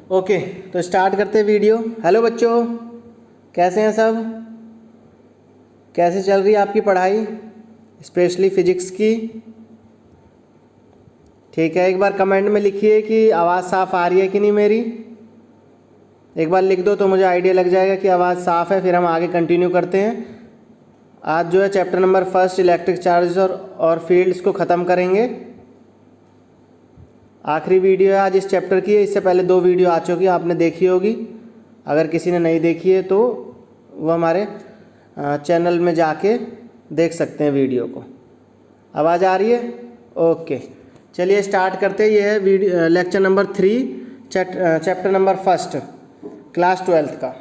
Okay, तो start करते हैं वीडियो। हेलो बच्चों, कैसे हैं सब? कैसे चल रही है आपकी पढ़ाई, स्पेशली फिजिक्स की? ठीक है, एक बार कमेंट में लिखिए कि आवाज़ साफ़ आ रही है कि नहीं मेरी। एक बार लिख दो तो मुझे आइडिया लग जाएगा कि आवाज़ साफ़ है, फिर हम आगे कंटिन्यू करते हैं। आज जो है चैप्टर नंबर 1 इलेक्ट्रिक चार्जेस और फील्ड्स को ख़त्म करेंगे। आखिरी वीडियो है आज इस चैप्टर की। इससे पहले 2 वीडियो आ चुकी, आपने देखी होगी। अगर किसी ने नहीं देखी है तो वो हमारे चैनल में जाके देख सकते हैं वीडियो को। आवाज़ आ रही है? ओके, चलिए स्टार्ट करते हैं। ये है video lecture number 3 chapter number 1 class 12th का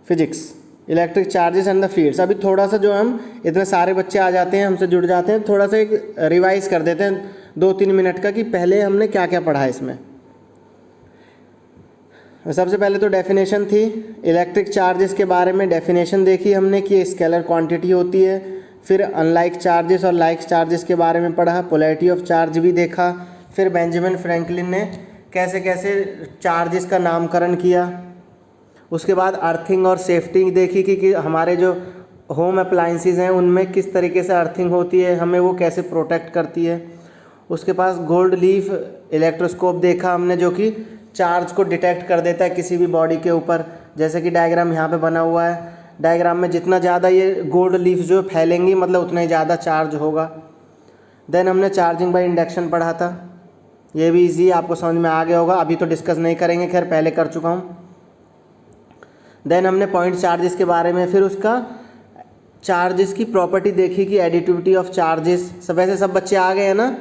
physics, electric charges and the fields. अभी थोड़ा सा जो हम इतने सारे बच्चे आ जाते हैं, हमसे जुड़ जाते हैं, थोड़ा सा एक रिवाइज कर देते हैं 2-3 मिनट का कि पहले हमने क्या क्या पढ़ा है इसमें। सबसे पहले तो डेफिनेशन थी इलेक्ट्रिक चार्जेस के बारे में। डेफिनेशन देखी हमने कि स्केलर क्वांटिटी होती है। फिर अनलाइक चार्जेस और लाइक चार्जेस के बारे में पढ़ा। पोलैरिटी ऑफ चार्ज भी देखा। फिर बेंजामिन फ्रैंकलिन ने कैसे कैसे चार्जेस का नामकरण किया। उसके बाद अर्थिंग और सेफ्टी देखी कि हमारे जो होम अप्लायंसेस हैं उनमें किस तरीके से अर्थिंग होती है, हमें वो कैसे प्रोटेक्ट करती है। उसके पास गोल्ड लीफ इलेक्ट्रोस्कोप देखा हमने, जो कि चार्ज को डिटेक्ट कर देता है किसी भी बॉडी के ऊपर। जैसे कि डायग्राम यहाँ पे बना हुआ है। डायग्राम में जितना ज़्यादा ये गोल्ड लीफ जो फैलेंगी, मतलब उतना ही ज़्यादा चार्ज होगा। देन हमने चार्जिंग बाय इंडक्शन पढ़ा था। ये भी इजी, आपको समझ में आ गया होगा। अभी तो डिस्कस नहीं करेंगे, खैर पहले कर चुका हूँ। देन हमने पॉइंट चार्जेस के बारे में, फिर उसका चार्जेस की प्रॉपर्टी देखी कि एडिटिविटी ऑफ चार्जेस। सब वैसे सब बच्चे आ गए हैं ना?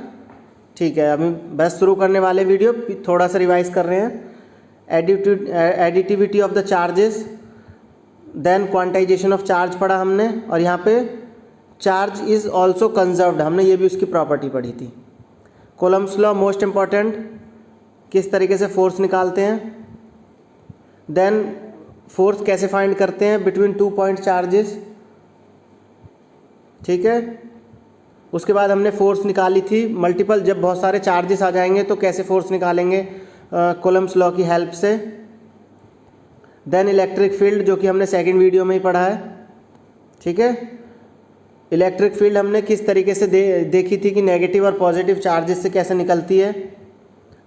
ठीक है, अभी बस शुरू करने वाले वीडियो, थोड़ा सा रिवाइज कर रहे हैं। Additivity of the charges, then quantization of charge पढ़ा हमने। और यहाँ पे चार्ज इज ऑल्सो कंजर्व्ड, हमने ये भी उसकी प्रॉपर्टी पढ़ी थी। कोलम्स लॉ मोस्ट इम्पॉर्टेंट, किस तरीके से फोर्स निकालते हैं। देन फोर्स कैसे फाइंड करते हैं बिटवीन 2 पॉइंट चार्जेस। ठीक है, उसके बाद हमने फोर्स निकाली थी मल्टीपल, जब बहुत सारे चार्जेस आ जाएंगे तो कैसे फोर्स निकालेंगे कोलम्स लॉ की हेल्प से। देन इलेक्ट्रिक फील्ड, जो कि हमने सेकंड वीडियो में ही पढ़ा है। ठीक है, इलेक्ट्रिक फील्ड हमने किस तरीके से देखी थी कि नेगेटिव और पॉजिटिव चार्जेस से कैसे निकलती है।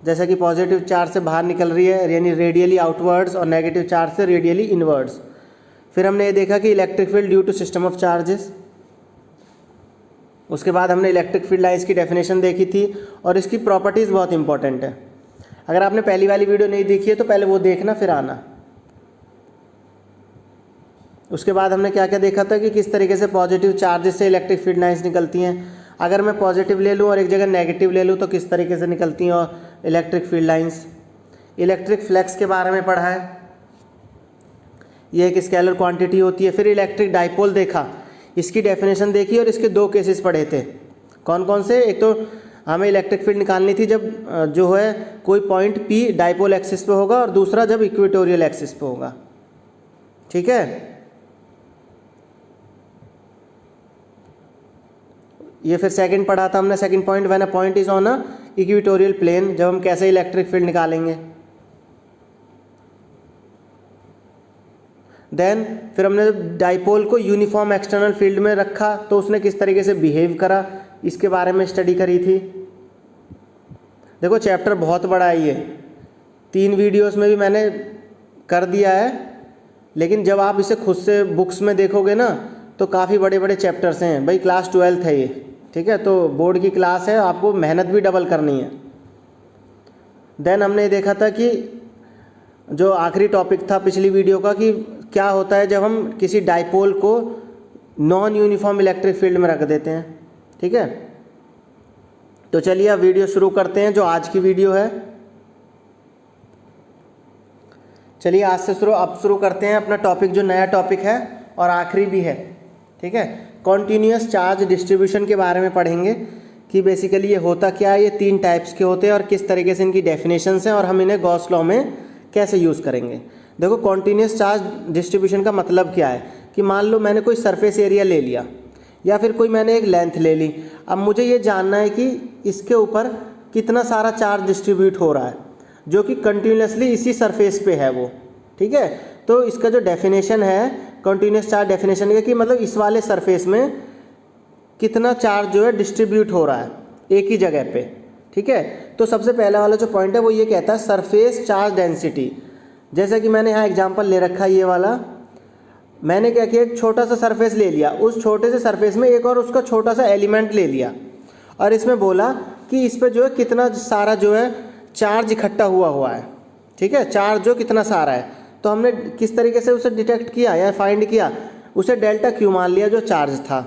जैसा कि पॉजिटिव चार्ज से बाहर निकल रही है, यानी रेडियली आउटवर्ड्स, और नेगेटिव चार्ज से रेडियली इनवर्ड्स। फिर हमने ये देखा कि electric field due to system of charges. उसके बाद हमने इलेक्ट्रिक फील्ड लाइंस की डेफिनेशन देखी थी, और इसकी प्रॉपर्टीज़ बहुत इंपॉर्टेंट है। अगर आपने पहली वाली वीडियो नहीं देखी है तो पहले वो देखना, फिर आना। उसके बाद हमने क्या क्या देखा था कि किस तरीके से पॉजिटिव चार्जेस से इलेक्ट्रिक फील्ड लाइंस निकलती हैं। अगर मैं पॉजिटिव ले लूँ और एक जगह नेगेटिव ले लूँ तो किस तरीके से निकलती हैं और electric field lines. Electric flux के बारे में पढ़ा है, ये एक स्केलर क्वांटिटी होती है। फिर इलेक्ट्रिक डाइपोल देखा, इसकी डेफिनेशन देखी, और इसके 2 केसेस पढ़े थे। कौन कौन से? एक तो हमें इलेक्ट्रिक फील्ड निकालनी थी जब जो है कोई पॉइंट P डाइपोल एक्सिस पे होगा, और दूसरा जब इक्वेटोरियल एक्सिस पे होगा। ठीक है, ये फिर सेकंड पढ़ा था हमने। Second point, when a point is on a equatorial plane, जब हम कैसे इलेक्ट्रिक फील्ड निकालेंगे। देन फिर हमने डाइपोल को यूनिफॉर्म एक्सटर्नल फील्ड में रखा तो उसने किस तरीके से बिहेव करा, इसके बारे में स्टडी करी थी। देखो चैप्टर बहुत बड़ा है, ये 3 वीडियोस में भी मैंने कर दिया है, लेकिन जब आप इसे खुद से बुक्स में देखोगे ना तो काफ़ी बड़े बड़े चैप्टर्स हैं भाई। क्लास 12th है ये, ठीक है, तो बोर्ड की क्लास है, आपको मेहनत भी डबल करनी है। देन हमने देखा था कि जो आखिरी टॉपिक था पिछली वीडियो का, कि क्या होता है जब हम किसी डाइपोल को नॉन यूनिफॉर्म इलेक्ट्रिक फील्ड में रख देते हैं। ठीक है, तो चलिए अब वीडियो शुरू करते हैं, जो आज की वीडियो है। चलिए आज से शुरू करते हैं अपना टॉपिक, जो नया टॉपिक है और आखिरी भी है। ठीक है, कॉन्टीन्यूअस चार्ज डिस्ट्रीब्यूशन के बारे में पढ़ेंगे कि बेसिकली ये होता क्या है। ये 3 टाइप्स के होते हैं और किस तरीके से इनकी डेफिनेशंस हैं, और हम इन्हें गॉस लॉ में कैसे यूज़ करेंगे। देखो कॉन्टीन्यूअस चार्ज डिस्ट्रीब्यूशन का मतलब क्या है कि मान लो मैंने कोई सरफेस एरिया ले लिया, या फिर कोई मैंने एक लेंथ ले ली। अब मुझे ये जानना है कि इसके ऊपर कितना सारा चार्ज डिस्ट्रीब्यूट हो रहा है। जो कि कंटिन्यूसली इसी सरफेस पे है वो, ठीक है। तो इसका जो डेफिनेशन है कंटिन्यूस चार्ज डेफिनेशन का, कि मतलब इस वाले सरफेस में कितना चार्ज जो है डिस्ट्रीब्यूट हो रहा है एक ही जगह पे, ठीक है। तो सबसे पहला वाला जो पॉइंट है वो ये कहता है सरफेस चार्ज डेंसिटी। जैसा कि मैंने यहाँ एग्जांपल ले रखा है ये वाला, मैंने क्या किया, एक छोटा सा सरफेस ले लिया, उस छोटे से सरफेस में एक और उसका छोटा सा एलिमेंट ले लिया और इसमें बोला कि इस पर जो है कितना सारा जो है चार्ज इकट्ठा हुआ है, ठीक है, चार्ज जो कितना सारा है। तो हमने किस तरीके से उसे डिटेक्ट किया या फाइंड किया, उसे डेल्टा क्यू मान लिया जो चार्ज था,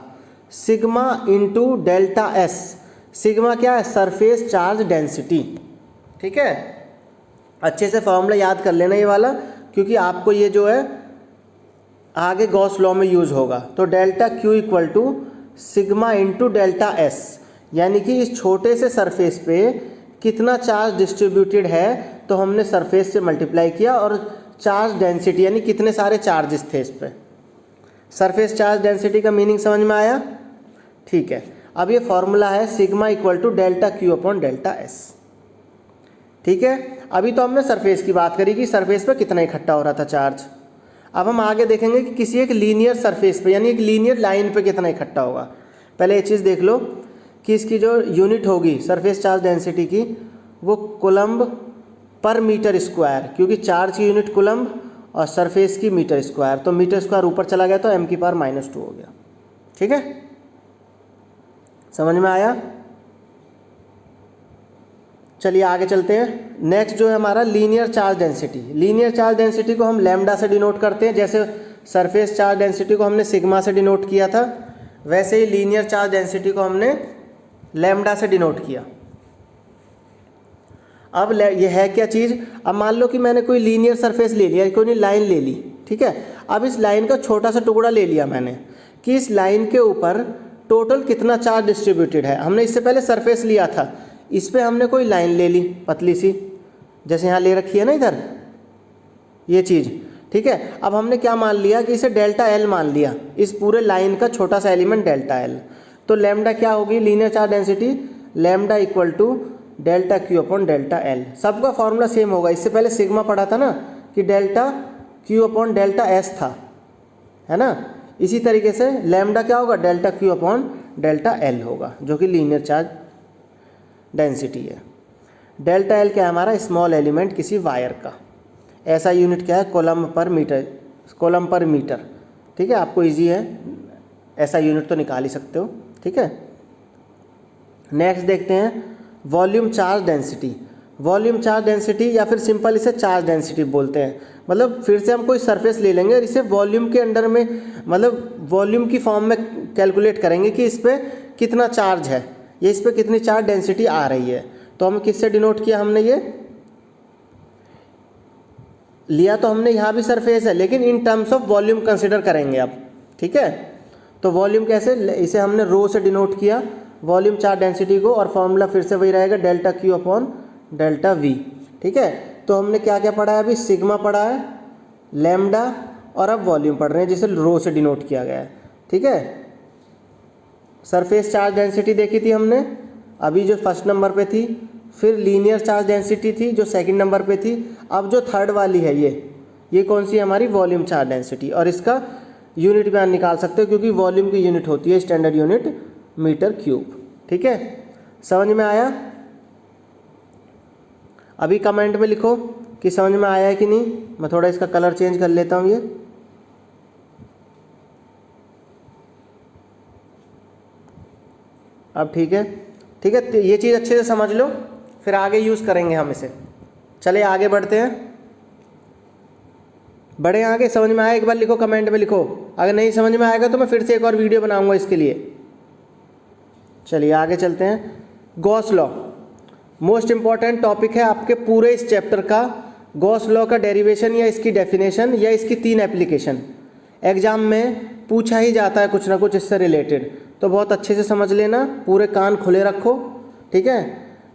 sigma into delta S. Sigma क्या है, सरफेस चार्ज डेंसिटी, ठीक है। अच्छे से फॉर्मूला याद कर लेना ये वाला, क्योंकि आपको ये जो है आगे गॉस लॉ में यूज़ होगा। तो delta Q equal to sigma into delta S, यानी कि इस छोटे से सरफेस पे कितना चार्ज डिस्ट्रीब्यूटेड है तो हमने सरफेस से मल्टीप्लाई किया, और चार्ज डेंसिटी यानी कितने सारे चार्जेस थे इस पे। सरफेस चार्ज डेंसिटी का मीनिंग समझ में आया, ठीक है। अब ये फॉर्मूला है sigma equal to delta Q upon delta S, ठीक है। अभी तो हमने सरफेस की बात करी कि सरफेस पे कितना इकट्ठा हो रहा था चार्ज। अब हम आगे देखेंगे कि किसी एक लीनियर सरफेस पे यानी एक लीनियर लाइन पे कितना इकट्ठा होगा। पहले ये चीज़ देख लो कि इसकी जो यूनिट होगी सरफेस चार्ज डेंसिटी की वो कूलम्ब पर मीटर स्क्वायर, क्योंकि चार्ज की यूनिट कूलम्ब और सरफेस की मीटर स्क्वायर, तो मीटर स्क्वायर ऊपर चला गया तो m की पावर -2 हो गया, ठीक है। समझ में आया। चलिए आगे चलते हैं। नेक्स्ट जो है हमारा linear charge density. Linear charge density को हम लैम्डा से डिनोट करते हैं, जैसे सरफेस चार्ज डेंसिटी को हमने सिग्मा से डिनोट किया था, वैसे ही लीनियर चार्ज डेंसिटी को हमने लैम्डा से डिनोट किया। अब ये है क्या चीज़, अब मान लो कि मैंने कोई लीनियर सरफेस ले लिया, कोई लाइन ले ली, ठीक है। अब इस लाइन का छोटा सा टुकड़ा ले लिया मैंने कि इस लाइन के ऊपर टोटल कितना चार्ज डिस्ट्रीब्यूटेड है। हमने इससे पहले सरफेस लिया था, इस पर हमने कोई लाइन ले ली पतली सी, जैसे यहाँ ले रखी है ना इधर ये चीज़, ठीक है। अब हमने क्या मान लिया कि इसे डेल्टा एल मान लिया, इस पूरे लाइन का छोटा सा एलिमेंट डेल्टा एल। तो लैम्डा क्या होगी linear charge density, lambda equal to delta Q upon delta L. सबका फॉर्मूला सेम होगा, इससे पहले सिग्मा पढ़ा था ना कि delta Q upon delta S था, है ना। इसी तरीके से लैम्डा क्या होगा, delta Q upon delta L होगा, जो कि लीनियर चार्ज डेंसिटी है। डेल्टा एल क्या है हमारा, स्मॉल एलिमेंट किसी वायर का। ऐसा यूनिट क्या है, कूलम्ब पर मीटर, कूलम्ब पर मीटर, ठीक है। आपको इजी है, ऐसा यूनिट तो निकाल ही सकते हो, ठीक है। नेक्स्ट देखते हैं volume charge density. Volume charge density या फिर सिंपल इसे चार्ज डेंसिटी बोलते हैं। मतलब फिर से हम कोई सरफेस ले लेंगे और इसे वॉल्यूम के अंडर में, मतलब वॉल्यूम की फॉर्म में कैलकुलेट करेंगे कि इस पर कितना चार्ज है या इस पर कितनी चार्ज डेंसिटी आ रही है। तो हम किससे डिनोट किया, हमने ये लिया तो हमने यहाँ भी सरफेस है, लेकिन in terms of volume consider करेंगे अब, ठीक है। तो वॉल्यूम कैसे, इसे हमने रो से डिनोट किया वॉल्यूम चार्ज डेंसिटी को, और फॉर्मूला फिर से वही रहेगा delta Q upon delta we, ठीक है। तो हमने क्या क्या पढ़ा है अभी, सिग्मा पढ़ा है, लैम्डा, और अब वॉल्यूम पढ़ रहे हैं जिसे रो से डिनोट किया गया है, ठीक है। सरफेस चार्ज डेंसिटी देखी थी हमने अभी जो फर्स्ट नंबर पे थी, फिर लीनियर चार्ज डेंसिटी थी जो सेकंड नंबर पे थी, अब जो थर्ड वाली है ये कौन सी है हमारी, वॉल्यूम चार्ज डेंसिटी। और इसका यूनिट भी आप निकाल सकते हो क्योंकि वॉल्यूम की यूनिट होती है स्टैंडर्ड यूनिट मीटर क्यूब, ठीक है। समझ में आया। अभी कमेंट में लिखो कि समझ में आया है कि नहीं। मैं थोड़ा इसका कलर चेंज कर लेता हूँ, ये अब ठीक है, ठीक है। ये चीज़ अच्छे से समझ लो, फिर आगे यूज़ करेंगे हम इसे। चले आगे बढ़ते हैं, बढ़े आगे। समझ में आया एक बार लिखो, कमेंट में लिखो। अगर नहीं समझ में आएगा तो मैं फिर से एक और वीडियो बनाऊंगा इसके लिए। चलिए आगे चलते हैं। Gauss law most important topic है आपके पूरे इस चैप्टर का। गॉस लॉ का डेरिवेशन या इसकी डेफिनेशन या इसकी 3 एप्लीकेशन एग्जाम में पूछा ही जाता है कुछ ना कुछ इससे रिलेटेड, तो बहुत अच्छे से समझ लेना, पूरे कान खुले रखो, ठीक है।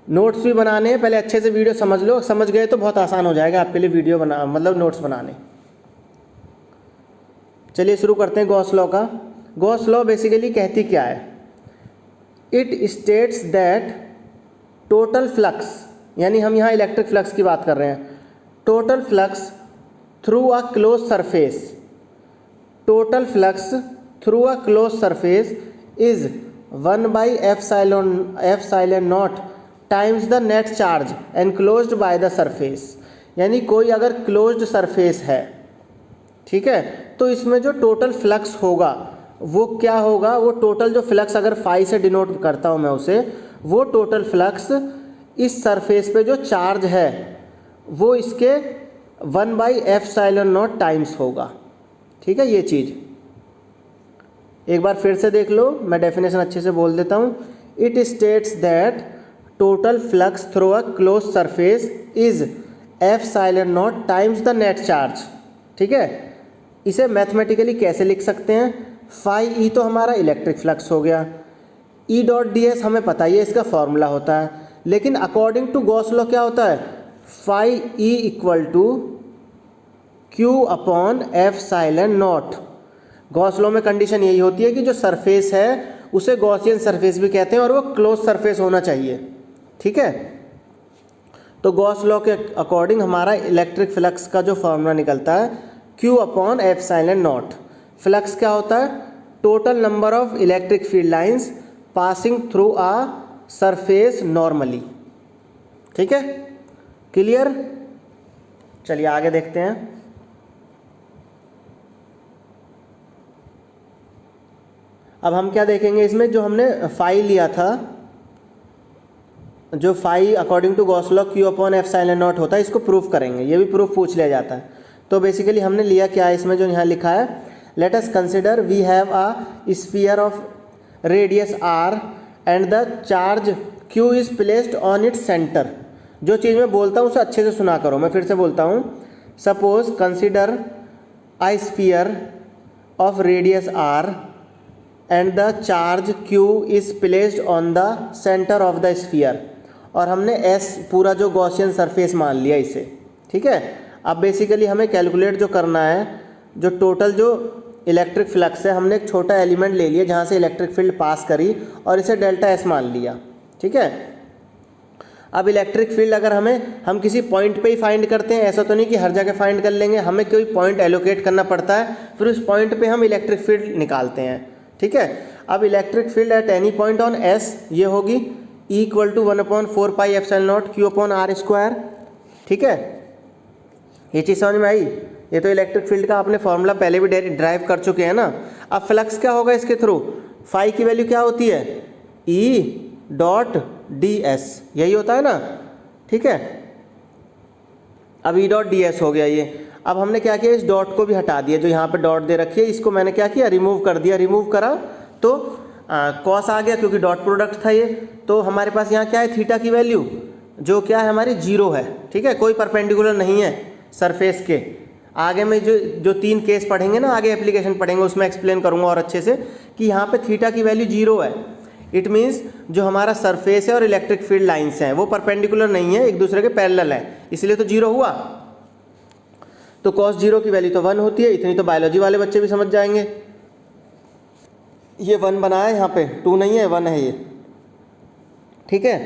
नोट्स भी बनाने हैं, पहले अच्छे से वीडियो समझ लो, समझ गए तो बहुत आसान हो जाएगा आपके लिए वीडियो बना, मतलब नोट्स बनाने। चलिए शुरू करते हैं गॉस लॉ का। गॉस लॉ बेसिकली कहती क्या है, it states that total flux, यानी हम यहाँ इलेक्ट्रिक फ्लक्स की बात कर रहे हैं। Total flux through a close surface, total flux through a close surface is 1/एप्सिलॉन not times the net charge enclosed by the surface. यानी कोई अगर क्लोज्ड सरफेस है, ठीक है, तो इसमें जो टोटल फ्लक्स होगा वो क्या होगा, वो टोटल जो फ्लक्स अगर फाई से डिनोट करता हूँ मैं उसे, वो टोटल फ्लक्स इस सरफेस पे जो चार्ज है वो इसके 1/एप्सिलॉन नॉट टाइम्स होगा। ठीक है, ये चीज़ एक बार फिर से देख लो, मैं डेफिनेशन अच्छे से बोल देता हूँ। It states that total flux through a close surface is epsilon not times the net charge. ठीक है, इसे मैथमेटिकली कैसे लिख सकते हैं, फाई ई तो हमारा इलेक्ट्रिक फ्लक्स हो गया, ई डॉट डी एस हमें पता ही है, इसका फॉर्मूला होता है, लेकिन अकॉर्डिंग टू गॉस लॉ क्या होता है, phi E equal to Q upon epsilon naught. Gauss law में कंडीशन यही होती है कि जो सरफेस है उसे गॉसियन सरफेस भी कहते हैं और वो क्लोज सरफेस होना चाहिए। ठीक है, तो गॉस लॉ के अकॉर्डिंग हमारा इलेक्ट्रिक फ्लक्स का जो फॉर्मूला निकलता है Q upon epsilon naught. Flux क्या होता है, total number of electric field lines passing through a surface normally. ठीक है, क्लियर। चलिए आगे देखते हैं। अब हम क्या देखेंगे इसमें, जो हमने फाई लिया था, जो phi according to Gauss law Q upon epsilon naught होता है, इसको प्रूफ करेंगे, ये भी प्रूफ पूछ लिया जाता है। तो बेसिकली हमने लिया क्या है इसमें, जो यहाँ लिखा है, let us consider we have a sphere of radius r and the charge Q is placed on its centre. जो चीज़ मैं बोलता हूँ उसे अच्छे से सुना करो, मैं फिर से बोलता हूँ। Suppose consider a sphere of radius r and the charge Q is placed on the centre of the sphere, और हमने S पूरा जो गॉसियन सरफेस मान लिया इसे। ठीक है, अब बेसिकली हमें कैलकुलेट जो करना है, जो टोटल जो इलेक्ट्रिक फ्लक्स है, हमने एक छोटा एलिमेंट ले लिया जहाँ से इलेक्ट्रिक फील्ड पास करी और इसे डेल्टा S मान लिया। ठीक है, अब इलेक्ट्रिक फील्ड अगर हम किसी पॉइंट पे ही फाइंड करते हैं, ऐसा तो नहीं कि हर जगह फाइंड कर लेंगे, हमें कोई पॉइंट एलोकेट करना पड़ता है, फिर उस पॉइंट पे हम इलेक्ट्रिक फील्ड निकालते हैं। ठीक है, अब electric field at any point on S ये होगी E equal to 1/4πε0 Q upon R square. ठीक है, ये चीज़ समझ में आई। ये तो इलेक्ट्रिक फील्ड का आपने फॉर्मूला पहले भी ड्राइव कर चुके हैं ना। अब फ्लक्स क्या होगा इसके थ्रू, फाई की वैल्यू क्या होती है, E डॉट डी एस, यही होता है ना। ठीक है, अब E डॉट डी एस हो गया ये। अब हमने क्या किया, इस डॉट को भी हटा दिया, जो यहाँ पे डॉट दे रखी है इसको मैंने क्या किया, रिमूव कर दिया। रिमूव करा तो कॉस आ गया, क्योंकि डॉट प्रोडक्ट था ये। तो हमारे पास यहाँ क्या है, थीटा की वैल्यू जो क्या है हमारी 0 है। ठीक है, कोई परपेंडिकुलर नहीं है सरफेस के। आगे में जो 3 केस पढ़ेंगे ना, आगे एप्लीकेशन पढ़ेंगे, उसमें एक्सप्लेन करूँगा और अच्छे से कि यहाँ पे थीटा की वैल्यू 0 है। इट मीन्स जो हमारा सरफेस है और इलेक्ट्रिक फील्ड लाइन्स हैं वो परपेंडिकुलर नहीं है, एक दूसरे के पैरेलल है, इसलिए तो 0 हुआ। तो cos 0 की वैल्यू तो 1 होती है, इतनी तो बायोलॉजी वाले बच्चे भी समझ जाएंगे। ये 1 बना है, यहाँ पे 2 नहीं है, 1 है ये। ठीक है,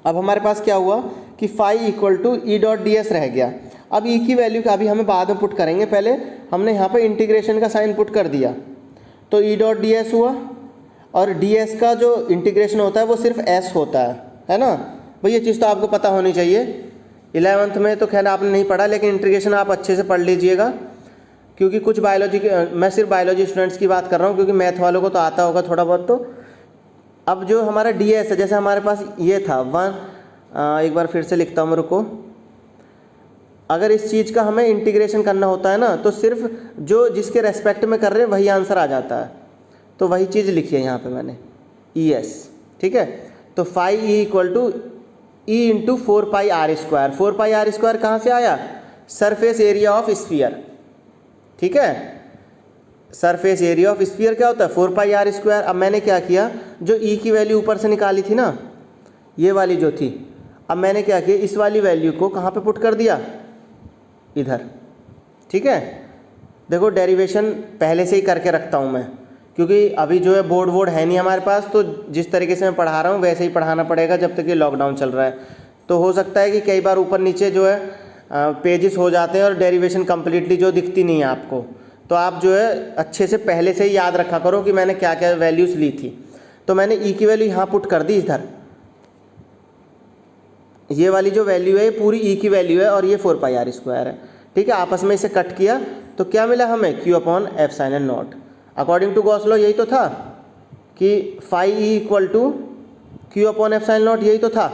अब हमारे पास क्या हुआ कि phi equal to E dot D S रह गया। अब ई की वैल्यू का अभी हमें बाद में पुट करेंगे, पहले हमने यहाँ पे इंटीग्रेशन का साइन पुट कर दिया, तो ई डॉट डी एस हुआ, और डी एस का जो इंटीग्रेशन होता है वो सिर्फ एस होता है ना भाई। ये चीज़ तो आपको पता होनी चाहिए, 11th में तो खैर आपने नहीं पढ़ा, लेकिन इंटीग्रेशन आप अच्छे से पढ़ लीजिएगा, क्योंकि कुछ बायोलॉजी के, मैं सिर्फ बायोलॉजी स्टूडेंट्स की बात कर रहा हूँ, क्योंकि मैथ वालों को तो आता होगा थोड़ा बहुत। तो अब जो हमारा डी एस है, जैसे हमारे पास ये था 1, एक बार फिर से लिखता हूँ, मेरे को अगर इस चीज़ का हमें इंटीग्रेशन करना होता है ना, तो सिर्फ जो जिसके रेस्पेक्ट में कर रहे हैं वही आंसर आ जाता है। तो वही चीज़ लिखी है यहाँ पे मैंने, ई एस। ठीक है, तो phi E equal to E into 4πr square. 4πr square कहाँ से आया, सरफेस एरिया ऑफ स्फीयर। ठीक है, सरफेस एरिया ऑफ स्फीयर क्या होता है, 4πr स्क्वायर। अब मैंने क्या किया, जो ई की वैल्यू ऊपर से निकाली थी ना, ये वाली जो थी, अब मैंने क्या किया, इस वाली वैल्यू को कहाँ पे पुट कर दिया, इधर। ठीक है, देखो डेरिवेशन पहले से ही करके रखता हूँ मैं, क्योंकि अभी जो है बोर्ड है नहीं हमारे पास, तो जिस तरीके से मैं पढ़ा रहा हूँ वैसे ही पढ़ाना पड़ेगा जब तक ये लॉकडाउन चल रहा है। तो हो सकता है कि कई बार ऊपर नीचे जो है पेजेस हो जाते हैं और डेरिवेशन कम्प्लीटली जो दिखती नहीं है आपको, तो आप जो है अच्छे से पहले से ही याद रखा करो कि मैंने क्या क्या वैल्यूज़ ली थी। तो मैंने ई की वैल्यू यहाँ पुट कर दी इधर, ये वाली जो वैल्यू है ये पूरी ई की वैल्यू है और ये 4πr² है। ठीक है, आपस में इसे कट किया तो क्या मिला हमें, Q/ε0। According to Gauss law यही तो था कि φe = Q/ε0, यही तो था,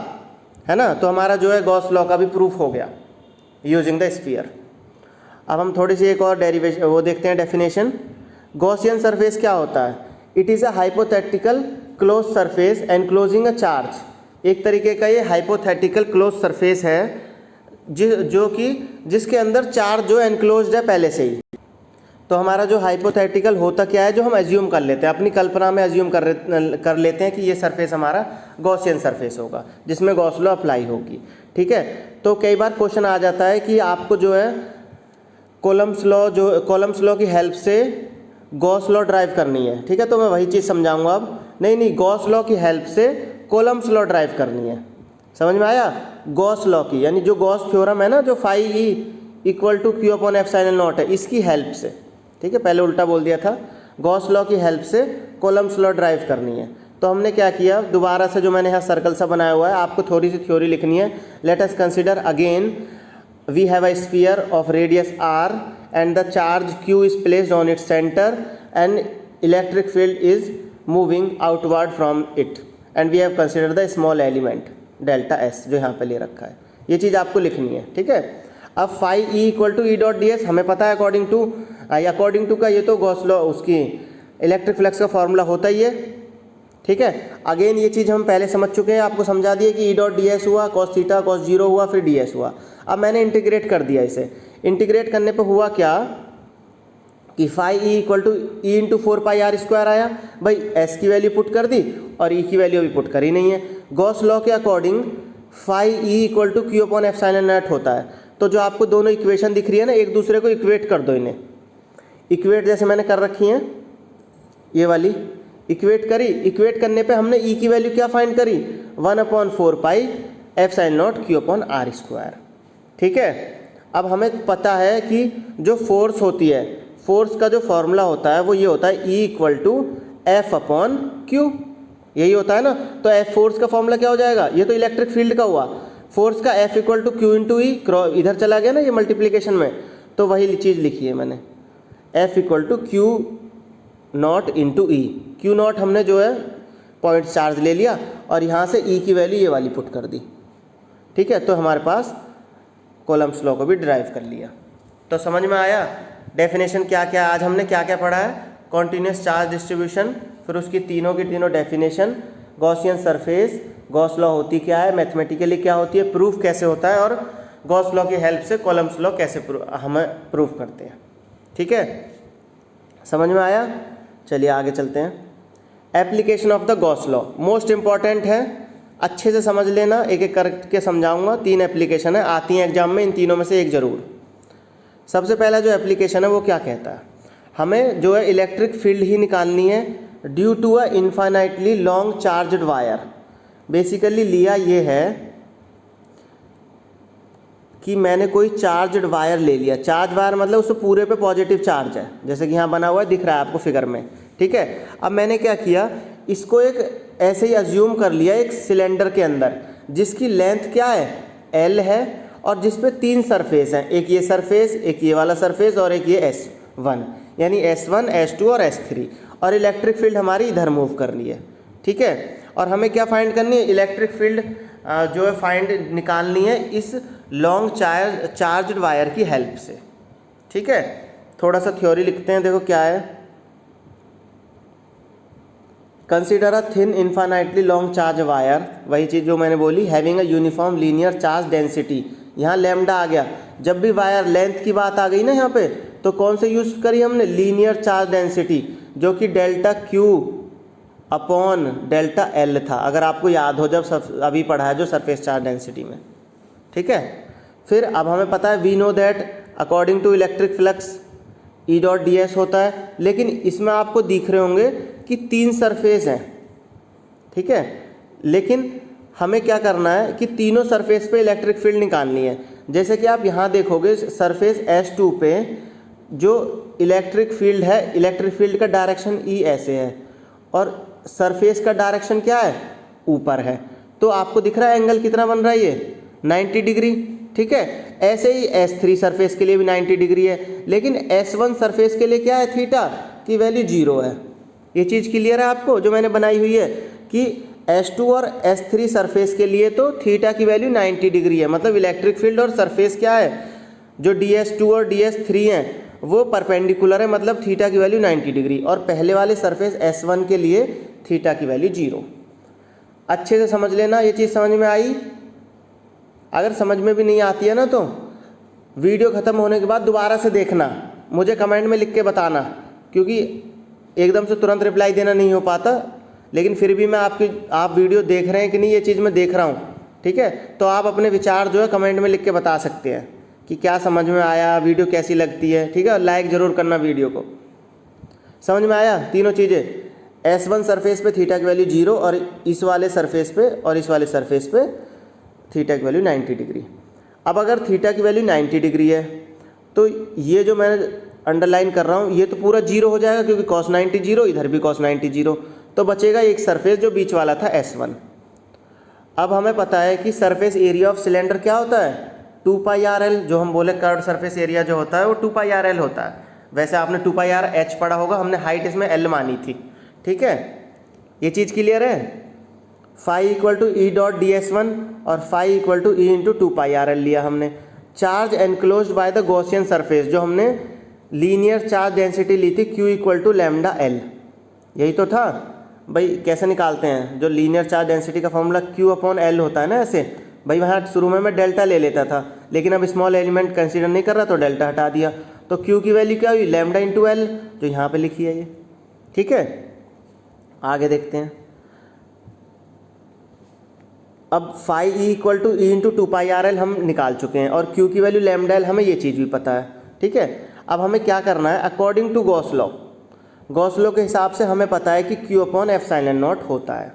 है ना। तो हमारा जो है गॉस लॉ का भी प्रूफ हो गया यूजिंग द स्फीयर। अब हम थोड़ी सी एक और डेरिवेशन वो देखते हैं, डेफिनेशन। गॉसियन सरफेस क्या होता है? It is a hypothetical close surface enclosing a charge. एक तरीके का ये हाइपोथेटिकल क्लोज सरफेस है जिसके अंदर चार्ज जो एनक्लोज्ड है पहले से ही। तो हमारा जो हाइपोथेटिकल होता क्या है, जो हम एज्यूम कर लेते हैं, अपनी कल्पना में एज्यूम कर लेते हैं कि ये सरफेस हमारा गॉसियन सरफेस होगा जिसमें गॉस लॉ अप्लाई होगी। ठीक है, तो कई बार क्वेश्चन आ जाता है कि आपको जो है कोलम्स लॉ की हेल्प से गॉस लॉ ड्राइव करनी है। ठीक है, तो मैं वही चीज़ समझाऊंगा अब। नहीं, गॉस लॉ की हेल्प से कोलम्स लॉ ड्राइव करनी है। समझ में आया? गॉस लॉ की, यानी जो गॉस थ्योरम है ना, जो φe = Q/ε0 है, इसकी हेल्प से। ठीक है, पहले उल्टा बोल दिया था। गॉस लॉ की हेल्प से कोलम्स लॉ ड्राइव करनी है। तो हमने क्या किया, दोबारा से जो मैंने यहाँ सर्कल सा बनाया हुआ है, आपको थोड़ी सी थ्योरी लिखनी है। Let us consider again we have a sphere of radius r and the charge q is placed on its center and electric field is moving outward from it and we have considered the small element delta s जो यहाँ पे ले रखा है। ये चीज़ आपको लिखनी है। ठीक है, अब φe = E.ds हमें पता है अकॉर्डिंग टू का ये तो गॉस लॉ उसकी इलेक्ट्रिक फ्लक्स का फॉर्मूला होता ही है। ठीक है, अगेन ये चीज़ हम पहले समझ चुके हैं, आपको समझा दिए कि E.ds हुआ cos थीटा cos 0 हुआ फिर ds हुआ। अब मैंने इंटीग्रेट कर दिया इसे। इंटीग्रेट करने पे हुआ क्या कि φe = E × 4πr² आया। भाई s की वैल्यू पुट कर दी और e की वैल्यू अभी पुट करी नहीं है। गॉस लॉ के अकॉर्डिंग φe = Q/ε0 होता है। तो जो आपको दोनों इक्वेशन दिख रही है ना, एक दूसरे को इक्वेट कर दो। इन्हें इक्वेट जैसे मैंने कर रखी हैं, ये वाली इक्वेट करी। इक्वेट करने पे हमने e की वैल्यू क्या फाइंड करी, 1/4πε0 Q/r²। ठीक है, अब हमें पता है कि जो फोर्स होती है, फोर्स का जो फॉर्मूला होता है वो ये होता है E = F/Q, यही होता है ना। तो F फोर्स का फॉर्मूला क्या हो जाएगा, ये तो इलेक्ट्रिक फील्ड का हुआ, फोर्स का F = Q × E, इधर चला गया ना ये मल्टीप्लिकेशन में, तो वही चीज़ लिखी है मैंने, F = Q0 × E। Q0 हमने जो है पॉइंट चार्ज ले लिया और यहाँ से E की वैल्यू ये वाली पुट कर दी। ठीक है, तो हमारे पास कोलम्स लॉ को भी ड्राइव कर लिया। तो समझ में आया डेफिनेशन क्या क्या, आज हमने क्या क्या पढ़ा है। कॉन्टीन्यूस चार्ज डिस्ट्रीब्यूशन, फिर उसकी तीनों की तीनों definition, Gaussian surface, Gauss law होती क्या है, मैथमेटिकली क्या होती है, प्रूफ कैसे होता है, और गॉस लॉ की हेल्प से कोलम्स लॉ कैसे हम प्रूफ करते हैं। ठीक है, समझ में आया। चलिए आगे चलते हैं। Application of the Gauss law most important है, अच्छे से समझ लेना, एक एक करके समझाऊंगा। 3 एप्लीकेशन है, आती हैं एग्जाम में, इन तीनों में से एक जरूर। सबसे पहला जो एप्लीकेशन है वो क्या कहता है, हमें जो है इलेक्ट्रिक फील्ड ही निकालनी है due to a infinitely long charged wire. Basically लिया ये है कि मैंने कोई चार्ज्ड वायर ले लिया। चार्ज वायर मतलब उससे पूरे पे पॉजिटिव चार्ज है, जैसे कि यहाँ बना हुआ है, दिख रहा है आपको फिगर में। ठीक है, अब मैंने क्या किया, इसको एक ऐसे ही अज्यूम कर लिया एक सिलेंडर के अंदर, जिसकी लेंथ क्या है, L है, और जिस पे 3 सरफेस हैं, एक ये सरफेस, एक ये वाला सरफेस और एक ये S1, यानी S1 S2 और S3। और इलेक्ट्रिक फील्ड हमारी इधर मूव करनी है। ठीक है, और हमें क्या फाइंड करनी है, इलेक्ट्रिक फील्ड जो है फाइंड निकालनी है इस लॉन्ग चार्ज्ड वायर की हेल्प से। ठीक है, थोड़ा सा थ्योरी लिखते हैं, देखो क्या है। Consider a thin infinitely long charge wire, वही चीज़ जो मैंने बोली, having a uniform linear charge density. यहाँ लैम्डा आ गया, जब भी वायर लेंथ की बात आ गई ना यहाँ पे, तो कौन से यूज़ करी हमने, लीनियर चार्ज डेंसिटी, जो कि ΔQ/ΔL था, अगर आपको याद हो, जब अभी पढ़ा है जो सरफेस चार्ज डेंसिटी में। ठीक है, फिर अब हमें पता है, we know that according to electric flux E dot D S होता है, लेकिन इसमें आपको दिख रहे होंगे कि 3 सरफेस हैं, ठीक है। लेकिन हमें क्या करना है कि तीनों सरफेस पे इलेक्ट्रिक फील्ड निकालनी है। जैसे कि आप यहाँ देखोगे सरफेस S2 पे जो इलेक्ट्रिक फील्ड है, इलेक्ट्रिक फील्ड का डायरेक्शन ई ऐसे है और सरफेस का डायरेक्शन क्या है, ऊपर है। तो आपको दिख रहा है एंगल कितना बन रहा है, ये 90 डिग्री, ठीक है। ऐसे ही S3 सरफेस के लिए भी 90 डिग्री है, लेकिन S1 सरफेस के लिए क्या है, थीटा की वैल्यू 0 है। ये चीज़ क्लियर है आपको जो मैंने बनाई हुई है कि S2 और S3 सरफेस के लिए तो थीटा की वैल्यू 90 डिग्री है, मतलब इलेक्ट्रिक फील्ड और सरफेस क्या है, जो DS2 और DS3 हैं वो परपेंडिकुलर है, मतलब थीटा की वैल्यू 90 डिग्री। और पहले वाले सरफेस S1 के लिए थीटा की वैल्यू 0। अच्छे से समझ लेना, ये चीज़ समझ में आई। अगर समझ में भी नहीं आती है ना तो वीडियो ख़त्म होने के बाद दोबारा से देखना, मुझे कमेंट में लिख के बताना, क्योंकि एकदम से तुरंत रिप्लाई देना नहीं हो पाता। लेकिन फिर भी मैं आप वीडियो देख रहे हैं कि नहीं, ये चीज़ मैं देख रहा हूँ, ठीक है। तो आप अपने विचार जो है कमेंट में लिख के बता सकते हैं कि क्या समझ में आया, वीडियो कैसी लगती है, ठीक है। लाइक ज़रूर करना वीडियो को। समझ में आया तीनों चीज़ें। S1 सरफेस पे थीटा की वैल्यू 0 और इस वाले सरफेस पे और इस वाले सरफेस पे थीटा की वैल्यू 90 डिग्री। अब अगर थीटा की वैल्यू 90 डिग्री है तो ये जो मैं अंडरलाइन कर रहा हूँ ये तो पूरा 0 हो जाएगा, क्योंकि cos 90 0, इधर भी cos 90 0, तो बचेगा एक सरफेस जो बीच वाला था S1। अब हमें पता है कि सरफेस एरिया ऑफ सिलेंडर क्या होता है, 2πRL। जो हम बोले कर्व्ड सरफेस एरिया जो होता है वो 2πRL होता है। वैसे आपने 2πRh पढ़ा होगा, हमने हाइट इसमें L मानी थी, ठीक है। ये चीज़ क्लियर है। Phi equal to E dot D S one और phi equal to E into 2πRL लिया हमने। Charge enclosed by the Gaussian surface, जो हमने लीनियर चार्ज डेंसिटी ली थी Q equal to lambda L, यही तो था भाई। कैसे निकालते हैं, जो लीनियर चार्ज डेंसिटी का फॉर्मूला Q अपॉन L होता है ना, ऐसे भाई। वहाँ शुरू में मैं डेल्टा ले लेता था, लेकिन अब स्मॉल एलिमेंट कंसीडर नहीं कर रहा तो डेल्टा हटा दिया, तो Q की वैल्यू क्या हुई, लैम्डा इंटू L, जो यहाँ पे लिखी है ये, ठीक है। आगे देखते हैं। अब phi E equal to E into 2πRL हम निकाल चुके हैं और Q की वैल्यू लैम्डा L, हमें ये चीज़ भी पता है, ठीक है। अब हमें क्या करना है, according to Gauss law, Gauss law के हिसाब से हमें पता है कि Q अपॉन एप्सिलॉन नॉट होता है।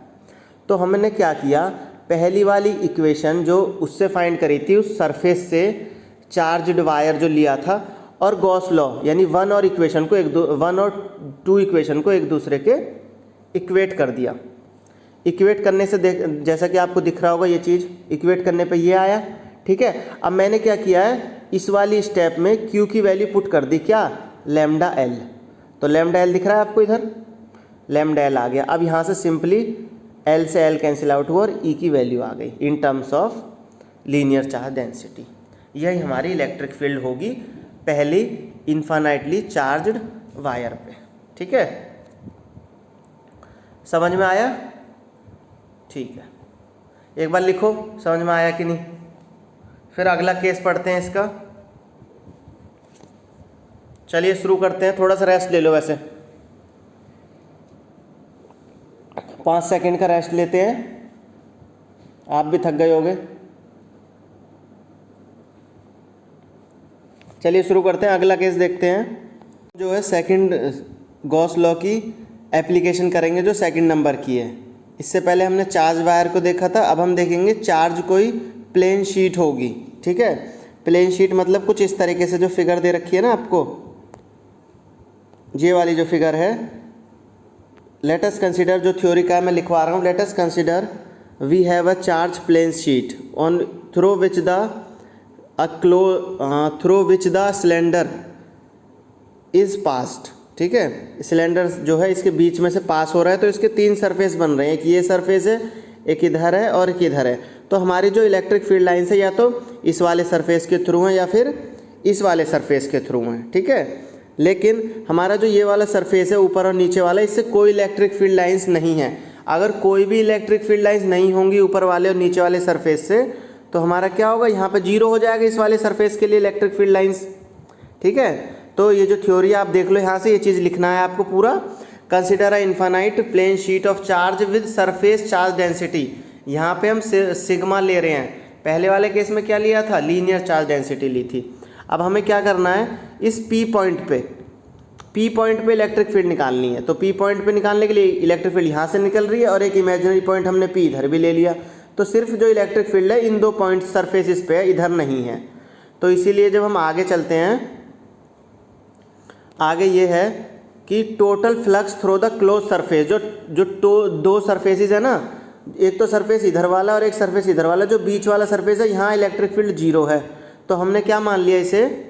तो हमने क्या किया, पहली वाली इक्वेशन जो उससे फाइंड करी थी, उस सरफेस से चार्ज्ड वायर जो लिया था, और गॉस लॉ यानी 1 और 2 इक्वेशन को एक दूसरे के इक्वेट कर दिया। इक्वेट करने से जैसा कि आपको दिख रहा होगा ये चीज़, इक्वेट करने पे ये आया, ठीक है। अब मैंने क्या किया है, इस वाली स्टेप में Q की वैल्यू पुट कर दी, क्या, लैम्डा L। तो लैम्डा L दिख रहा है आपको इधर, लैम्डा L आ गया। अब यहाँ से सिंपली L से L कैंसिल आउट हुआ और E की वैल्यू आ गई in terms of linear charge density. यही हमारी इलेक्ट्रिक फील्ड होगी पहली इन्फानाइटली चार्ज्ड वायर पे, ठीक है। समझ में आया, ठीक है। एक बार लिखो समझ में आया कि नहीं, फिर अगला केस पढ़ते हैं इसका। चलिए शुरू करते हैं। थोड़ा सा रेस्ट ले लो, वैसे 5 सेकंड का रेस्ट लेते हैं, आप भी थक गए होगे। चलिए शुरू करते हैं, अगला केस देखते हैं। जो है सेकंड गॉस लॉ की एप्लीकेशन करेंगे, जो सेकंड नंबर की है। इससे पहले हमने चार्ज वायर को देखा था, अब हम देखेंगे चार्ज कोई प्लेन शीट होगी, ठीक है। प्लेन शीट मतलब कुछ इस तरीके से जो फिगर दे रखी है ना आपको, ये वाली जो फिगर है। लेट अस कंसीडर, जो थ्योरी का मैं लिखवा रहा हूँ, let us consider we have a charge plane sheet on through which the cylinder is passed, ठीक है। सिलेंडर जो है इसके बीच में से पास हो रहा है, तो इसके 3 सरफेस बन रहे हैं, एक ये सरफेस है, एक इधर है और एक इधर है। तो हमारी जो इलेक्ट्रिक फील्ड लाइन्स है या तो इस वाले सरफेस के थ्रू हैं या फिर इस वाले सरफेस के थ्रू हैं, ठीक है। लेकिन हमारा जो ये वाला सरफेस है ऊपर और नीचे वाला, इससे कोई इलेक्ट्रिक फील्ड लाइन्स नहीं है। अगर कोई भी इलेक्ट्रिक फील्ड लाइन्स नहीं होंगी ऊपर वाले और नीचे वाले सरफेस से, तो हमारा क्या होगा, यहाँ पे 0 हो जाएगा इस वाले सरफेस के लिए इलेक्ट्रिक फील्ड लाइन्स, ठीक है। तो ये जो थ्योरी आप देख लो, यहाँ से ये चीज़ लिखना है आपको पूरा। Consider a infinite plane sheet of charge with surface charge density. यहाँ पे हम सिग्मा ले रहे हैं, पहले वाले केस में क्या लिया था, लीनियर चार्ज डेंसिटी ली थी। अब हमें क्या करना है, इस P पॉइंट पे पी पॉइंट पे इलेक्ट्रिक फील्ड निकालनी है, तो पी पॉइंट पे निकालने के लिए इलेक्ट्रिक फील्ड यहाँ से निकल रही है और एक इमेजिनरी पॉइंट हमने पी इधर भी ले लिया, तो सिर्फ जो इलेक्ट्रिक फील्ड है इन दो पॉइंट सरफेसिस पे है, इधर नहीं है। तो इसीलिए जब हम आगे चलते हैं, आगे ये है कि total flux through the close surface, जो दो सरफेसिस है ना, एक तो सरफेस इधर वाला और एक सरफेस इधर वाला, जो बीच वाला सरफेस है यहाँ इलेक्ट्रिक फील्ड जीरो है। तो हमने क्या मान लिया इसे,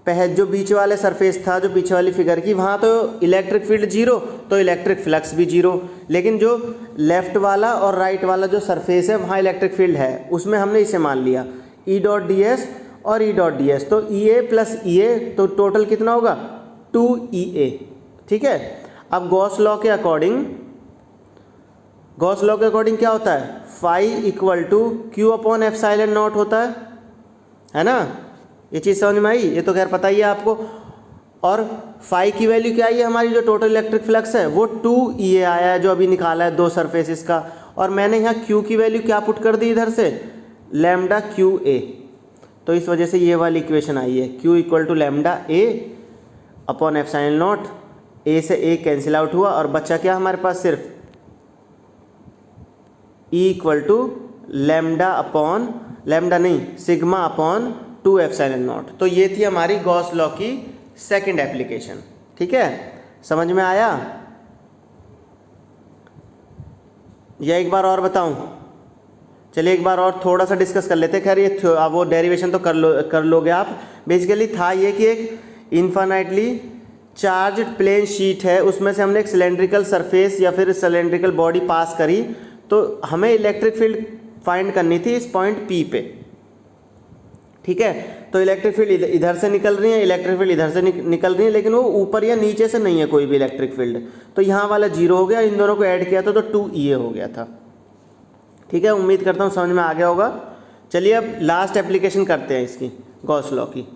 जो बीच वाले सरफेस था, जो पीछे वाली फिगर की, वहाँ तो इलेक्ट्रिक फील्ड जीरो, तो इलेक्ट्रिक फ्लक्स भी जीरो। लेकिन जो लेफ्ट वाला और राइट वाला जो सरफेस है वहाँ इलेक्ट्रिक फील्ड है, उसमें हमने इसे मान लिया ई डॉट डी एस और ई डॉट डी एस, तो ई ए प्लस ई ए, तो टोटल कितना होगा 2EA। ठीक है। अब गॉस लॉ के अकॉर्डिंग क्या होता है, phi equal to Q upon epsilon naught होता है ना। ये चीज़ समझ में आई, ये तो खैर पता ही है आपको। और फाई की वैल्यू क्या आई है हमारी, जो टोटल इलेक्ट्रिक फ्लक्स है वो 2EA आया है, जो अभी निकाला है दो सरफेसिस का। और मैंने यहाँ क्यू की वैल्यू क्या पुट कर दी इधर से, लैम्डा QA, तो इस वजह से ये वाली इक्वेशन आई है, Q equal to lambda A upon epsilon naught, A से A कैंसिल आउट हुआ और बचा क्या हमारे पास, सिर्फ E equal to sigma upon 2 epsilon naught. तो ये थी हमारी गॉस लॉ की सेकंड एप्लीकेशन। ठीक है, समझ में आया? या एक बार और बताऊं? चलिए एक बार और थोड़ा सा डिस्कस कर लेते हैं। खैर ये वो डेरिवेशन तो कर लोगे आप। बेसिकली था ये कि एक इन्फाइनाइटली चार्ज प्लेन शीट है, उसमें से हमने एक सिलेंड्रिकल सरफेस या फिर सिलेंड्रिकल बॉडी पास करी, तो हमें इलेक्ट्रिक फील्ड फाइंड करनी थी इस पॉइंट P पे। ठीक है, तो इलेक्ट्रिक फील्ड इधर से निकल रही है, इलेक्ट्रिक फील्ड इधर से निकल रही है, लेकिन वो ऊपर या नीचे से नहीं है कोई भी इलेक्ट्रिक फील्ड, तो यहाँ वाला जीरो हो गया, इन दोनों को ऐड किया था तो 2EA हो गया था। ठीक है, उम्मीद करता हूँ समझ में आ गया होगा। चलिए अब लास्ट एप्लीकेशन करते हैं इसकी, गॉस लॉ की।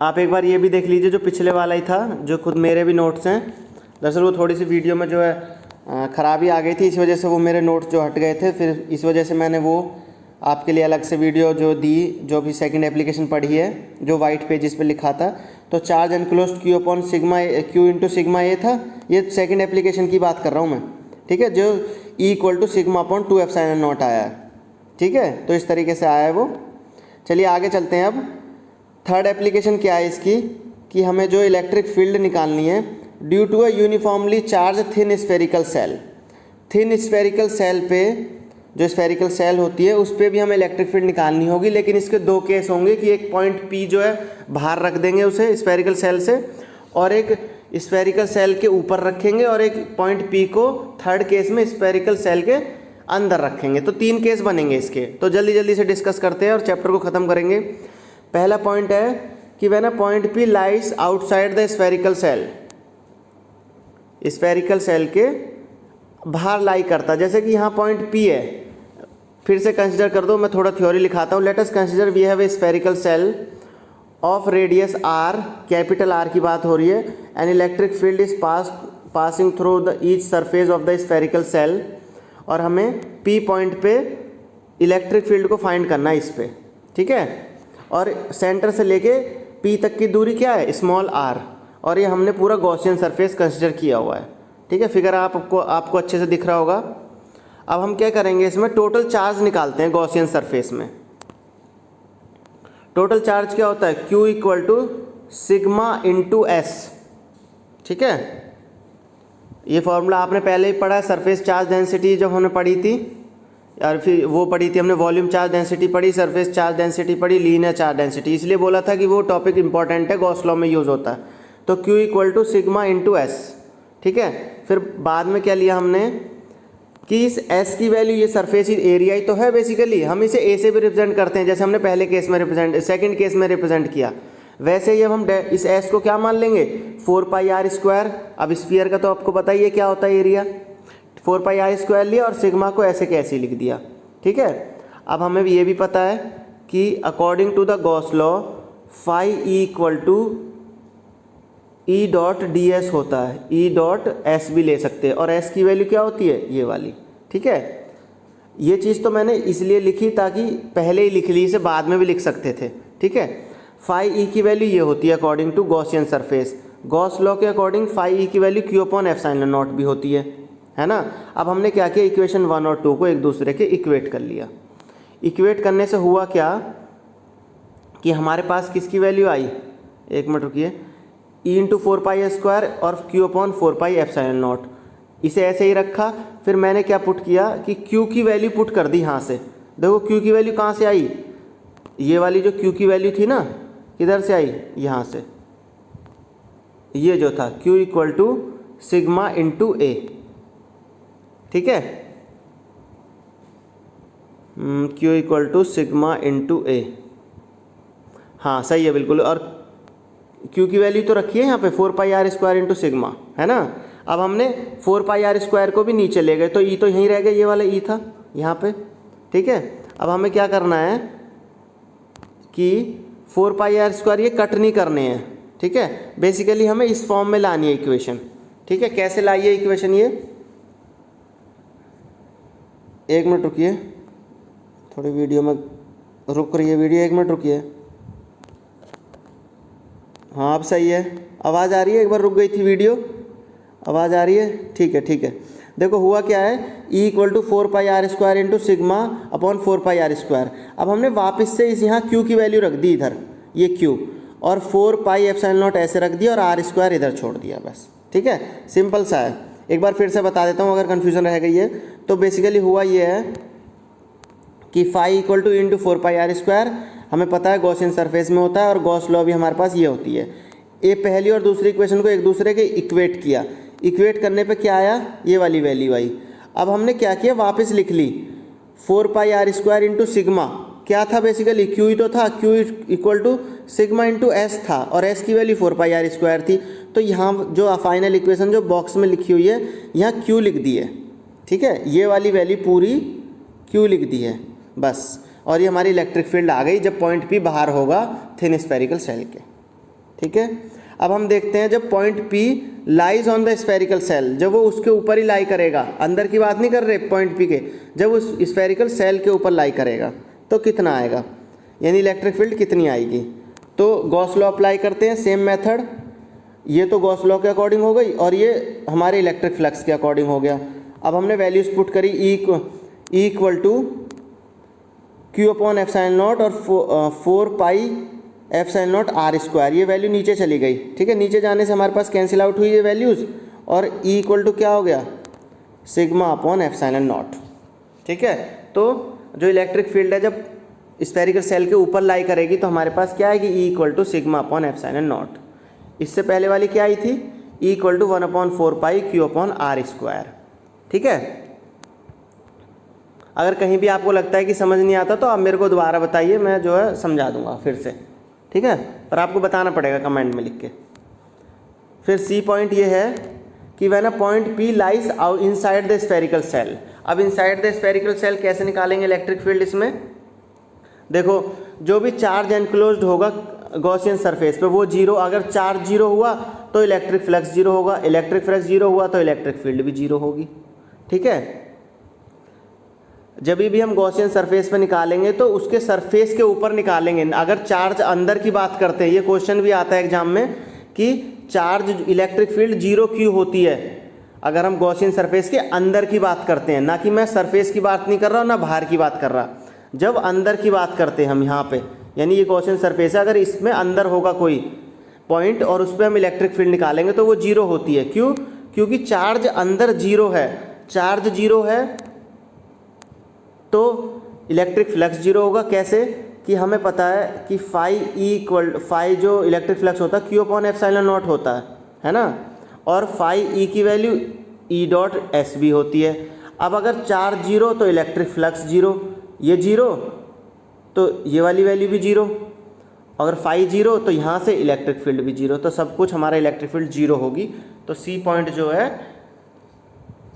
आप एक बार ये भी देख लीजिए, जो पिछले वाला ही था, जो खुद मेरे भी नोट्स हैं। दरअसल वो थोड़ी सी वीडियो में जो है ख़राबी आ गई थी, इस वजह से वो मेरे नोट्स जो हट गए थे, फिर इस वजह से मैंने वो आपके लिए अलग से वीडियो जो दी, जो भी सेकंड एप्लीकेशन पढ़ी है, जो वाइट पेजेस पे लिखा था। तो charge enclosed Q upon sigma Q into sigma A था, ये सेकंड एप्लीकेशन की बात कर रहा हूँ मैं। ठीक है, जो E equal to sigma upon 2 epsilon naught आया है। ठीक है, तो इस तरीके से आया है वो। चलिए आगे चलते हैं। अब थर्ड एप्लीकेशन क्या है इसकी, कि हमें जो इलेक्ट्रिक फील्ड निकालनी है due to a uniformly charge thin spherical shell. Thin spherical shell पे, जो स्फेरिकल सेल होती है उस पर भी हमें इलेक्ट्रिक फील्ड निकालनी होगी, लेकिन इसके दो केस होंगे कि एक पॉइंट P जो है बाहर रख देंगे उसे स्फेरिकल सेल से, और एक स्फेरिकल सेल के ऊपर रखेंगे, और एक पॉइंट P को थर्ड केस में स्फेरिकल सेल के अंदर रखेंगे। तो तीन केस बनेंगे इसके, तो जल्दी जल्दी से डिस्कस करते हैं और चैप्टर को ख़त्म करेंगे। पहला पॉइंट है कि when a point P lies outside the spherical cell, spherical shell के बाहर लाई करता, जैसे कि यहाँ पॉइंट P है। फिर से कंसिडर कर दो, मैं थोड़ा थ्योरी लिखाता हूँ। Let us consider we have a spherical shell of radius R, capital R की बात हो रही है, and electric field is passing through the each surface of the spherical shell, और हमें P पॉइंट पे इलेक्ट्रिक फील्ड को फाइंड करना है इस पे। ठीक है, और सेंटर से लेके P तक की दूरी क्या है, स्मॉल r, और ये हमने पूरा गॉसियन सरफेस कंसिडर किया हुआ है। ठीक है, फिगर आपको अच्छे से दिख रहा होगा। अब हम क्या करेंगे, इसमें टोटल चार्ज निकालते हैं गॉसियन सरफेस में। टोटल चार्ज क्या होता है, Q equal to sigma into S। ठीक है, ये फॉर्मूला आपने पहले ही पढ़ा है, सरफेस चार्ज डेंसिटी जब हमने पढ़ी थी, और फिर वो पढ़ी थी हमने वॉल्यूम चार्ज डेंसिटी पढ़ी, सरफेस चार्ज डेंसिटी पढ़ी, लीनियर चार्ज डेंसिटी। इसलिए बोला था कि वो टॉपिक इंपॉर्टेंट है, गॉस लॉ में यूज़ होता है। तो Q equal to sigma into S। ठीक है, फिर बाद में क्या लिया हमने कि इस S की वैल्यू, ये सरफेस एरिया ही तो है बेसिकली, हम इसे A से भी रिप्रेजेंट करते हैं, जैसे हमने पहले केस में सेकंड केस में रिप्रेजेंट किया। वैसे ही अब हम इस S को क्या मान लेंगे, 4πr²। अब स्फीयर का तो आपको पता ही है क्या होता है एरिया, 4πr² लिया और सिग्मा को ऐसे कैसे लिख दिया। ठीक है, अब हमें ये भी पता है कि according to the Gauss law phi E equal to E dot ds होता है, E डॉट S भी ले सकते हैं, और S की वैल्यू क्या होती है, ये वाली। ठीक है, ये चीज़ तो मैंने इसलिए लिखी ताकि पहले ही लिख ली, इसे बाद में भी लिख सकते थे। ठीक है, फाई ई की वैल्यू ये होती है according to Gaussian surface. Gauss law के अकॉर्डिंग फाई ई की value Q upon epsilon naught भी होती है ना। अब हमने क्या किया, इक्वेशन 1 और 2 को एक दूसरे के इक्वेट कर लिया। इक्वेट करने से हुआ क्या कि हमारे पास किसकी वैल्यू आई, एक मिनट रुकिए, ई इंटू 4πa² और क्यू अपॉन 4π एप्सिलॉन नॉट, इसे ऐसे ही रखा। फिर मैंने क्या पुट किया कि क्यू की वैल्यू पुट कर दी यहाँ से। देखो क्यू की वैल्यू कहाँ से आई, ये वाली जो क्यू की वैल्यू थी ना, किधर से आई, यहाँ से। ये जो था Q equal to sigma into A, ठीक है, Q equal to sigma into A, हाँ सही है बिल्कुल। और क्यू की वैल्यू तो रखी है यहाँ पे 4πr² इंटू सिग्मा, है ना। अब हमने 4πr² को भी नीचे ले गए, तो ई तो यहीं रह गया, ये वाला ई था यहाँ पे, ठीक है। अब हमें क्या करना है कि 4πr² ये कट नहीं करने हैं, ठीक है। बेसिकली हमें इस फॉर्म में लानी है इक्वेशन, ठीक है। कैसे लाइए इक्वेशन, ये एक मिनट रुकिए, थोड़ी वीडियो में रुक रही है वीडियो, एक मिनट रुकिए। हाँ अब सही है, आवाज़ आ रही है, एक बार रुक गई थी वीडियो, आवाज़ आ रही है, ठीक है ठीक है। देखो हुआ क्या है, E equal to 4πr² into sigma upon 4πr²। अब हमने वापस से इस यहाँ क्यू की वैल्यू रख दी इधर, ये क्यू, और 4π एप्सिलॉन नॉट ऐसे रख दिया और r² इधर छोड़ दिया, बस, ठीक है। सिंपल सा है। एक बार फिर से बता देता हूँ अगर कन्फ्यूज़न रह गई है तो। बेसिकली हुआ ये है कि phi equal two into 4πr², हमें पता है गॉसियन सरफेस में होता है, और गॉस लॉ भी हमारे पास ये होती है। ये पहली और दूसरी इक्वेशन को एक दूसरे के इक्वेट किया, इक्वेट करने पे क्या आया, ये वाली वैल्यू आई। अब हमने क्या किया, वापस लिख ली 4πr² इंटू सिग्मा, क्या था बेसिकली क्यू ही तो था, Q equal to sigma into S था, और एस की वैल्यू 4πr² थी। तो यहाँ जो फाइनल इक्वेशन जो बॉक्स में लिखी हुई है, यहाँ क्यू लिख दी है, ठीक है, ये वाली वैल्यू पूरी क्यू लिख दी है बस। और ये हमारी इलेक्ट्रिक फील्ड आ गई जब पॉइंट पी बाहर होगा थिन स्फेरिकल सेल के, ठीक है। अब हम देखते हैं जब point P lies on the spherical cell, जब वो उसके ऊपर ही लाई करेगा, अंदर की बात नहीं कर रहे पॉइंट पी के, जब उस स्फेरिकल सेल के ऊपर लाई करेगा तो कितना आएगा, यानी इलेक्ट्रिक फील्ड कितनी आएगी। तो गॉस लॉ अप्लाई करते हैं, सेम मेथड, ये तो गॉस लॉ के अकॉर्डिंग हो गई और ये हमारे इलेक्ट्रिक फ्लक्स के अकॉर्डिंग हो गया। अब हमने वैल्यूज पुट करी, E equal to Q upon epsilon naught और 4π एप्सिलॉन नॉट r², ये वैल्यू नीचे चली गई, ठीक है। नीचे जाने से हमारे पास कैंसिल आउट हुई ये वैल्यूज़, और ई इक्वल टू क्या हो गया, सिग्मा अपॉन एप्सिलॉन नॉट, ठीक है। तो जो इलेक्ट्रिक फील्ड है जब स्फेरिकल सेल के ऊपर लाई करेगी तो हमारे पास क्या आएगी, E equal to sigma upon epsilon not. इससे पहले वाली क्या आई थी, E equal to 1/4π Q upon r², ठीक है। अगर कहीं भी आपको लगता है कि समझ नहीं आता तो आप मेरे को दोबारा बताइए, मैं जो है समझा दूंगा फिर से, ठीक है। पर आपको बताना पड़ेगा कमेंट में लिख के। फिर सी पॉइंट ये है कि when a point P lies out inside the spherical cell. अब इनसाइड द स्फेरिकल सेल कैसे निकालेंगे इलेक्ट्रिक फील्ड, इसमें देखो जो भी चार्ज एनक्लोज्ड होगा गॉसियन सरफेस पे वो जीरो, अगर चार्ज जीरो हुआ तो इलेक्ट्रिक फ्लक्स जीरो होगा, इलेक्ट्रिक फ्लक्स जीरो हुआ तो इलेक्ट्रिक फील्ड भी जीरो होगी, ठीक है। जब भी हम गॉसियन सरफेस पे निकालेंगे तो उसके सरफेस के ऊपर निकालेंगे। अगर चार्ज अंदर की बात करते हैं, ये क्वेश्चन भी आता है एग्जाम में कि चार्ज इलेक्ट्रिक फील्ड जीरो क्यों होती है अगर हम गॉसियन सरफेस के अंदर की बात करते हैं, ना कि मैं सरफेस की बात नहीं कर रहा हूँ ना बाहर की बात कर रहा। जब अंदर की बात करते हैं हम यहाँ पे, यानी ये गॉसियन सरफेस है, अगर इसमें अंदर होगा कोई पॉइंट और उस पर हम इलेक्ट्रिक फील्ड निकालेंगे तो वो जीरो होती है। क्यों, क्योंकि चार्ज अंदर जीरो है, चार्ज जीरो है तो इलेक्ट्रिक फ्लक्स जीरो होगा। कैसे कि हमें पता है कि फाई ई इक्वल फाई जो इलेक्ट्रिक फ्लक्स होता है क्यू अपॉन एप्सिलॉन नॉट होता है ना, और फाई ई की वैल्यू ई डॉट एस भी होती है। अब अगर चार्ज जीरो तो इलेक्ट्रिक फ्लक्स जीरो, ये जीरो तो ये वाली वैल्यू भी जीरो, अगर फाई जीरो तो यहाँ से इलेक्ट्रिक फील्ड भी जीरो, तो सब कुछ हमारा इलेक्ट्रिक फील्ड जीरो होगी। तो सी पॉइंट जो है,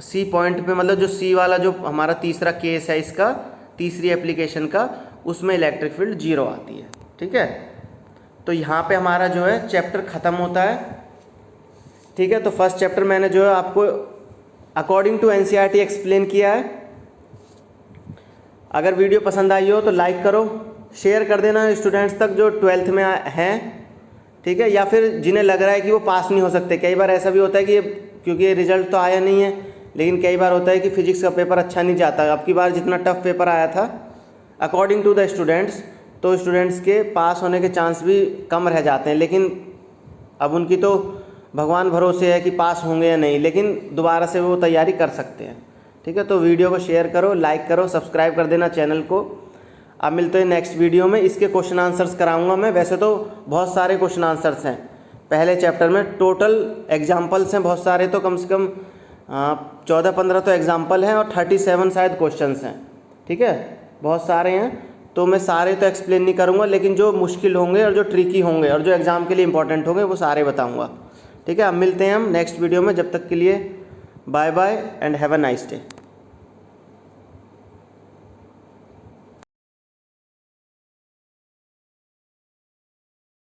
सी पॉइंट पे मतलब जो सी वाला जो हमारा तीसरा केस है इसका, तीसरी एप्लीकेशन का, उसमें इलेक्ट्रिक फील्ड जीरो आती है, ठीक है। तो यहाँ पे हमारा जो है चैप्टर ख़त्म होता है, ठीक है। तो फर्स्ट चैप्टर मैंने जो है आपको अकॉर्डिंग टू एनसीईआरटी एक्सप्लेन किया है। अगर वीडियो पसंद आई हो तो लाइक करो, शेयर कर देना स्टूडेंट्स तक जो 12th में हैं, ठीक है, या फिर जिन्हें लग रहा है कि वो पास नहीं हो सकते। कई बार ऐसा भी होता है कि क्योंकि ये रिजल्ट तो आया नहीं है, लेकिन कई बार होता है कि फिजिक्स का पेपर अच्छा नहीं जाता। अब की बार जितना टफ पेपर आया था अकॉर्डिंग टू द स्टूडेंट्स, तो स्टूडेंट्स के पास होने के चांस भी कम रह जाते हैं, लेकिन अब उनकी तो भगवान भरोसे है कि पास होंगे या नहीं, लेकिन दोबारा से वो तैयारी कर सकते हैं। ठीक है, तो वीडियो को शेयर करो, लाइक करो, सब्सक्राइब कर देना चैनल को। अब मिलते हैं नेक्स्ट वीडियो में। इसके क्वेश्चन आंसर्स कराऊंगा मैं। वैसे तो बहुत सारे क्वेश्चन आंसर्स हैं पहले चैप्टर में, टोटल एग्जाम्पल्स हैं बहुत सारे, तो कम से कम 14-15 तो एग्जाम्पल हैं और 37 शायद क्वेश्चंस हैं। ठीक है, बहुत सारे हैं, तो मैं सारे तो एक्सप्लेन नहीं करूँगा, लेकिन जो मुश्किल होंगे और जो ट्रिकी होंगे और जो एग्ज़ाम के लिए इंपॉर्टेंट होंगे वो सारे बताऊँगा। ठीक है, अब मिलते हैं हम नेक्स्ट वीडियो में। जब तक के लिए bye bye and have a nice day.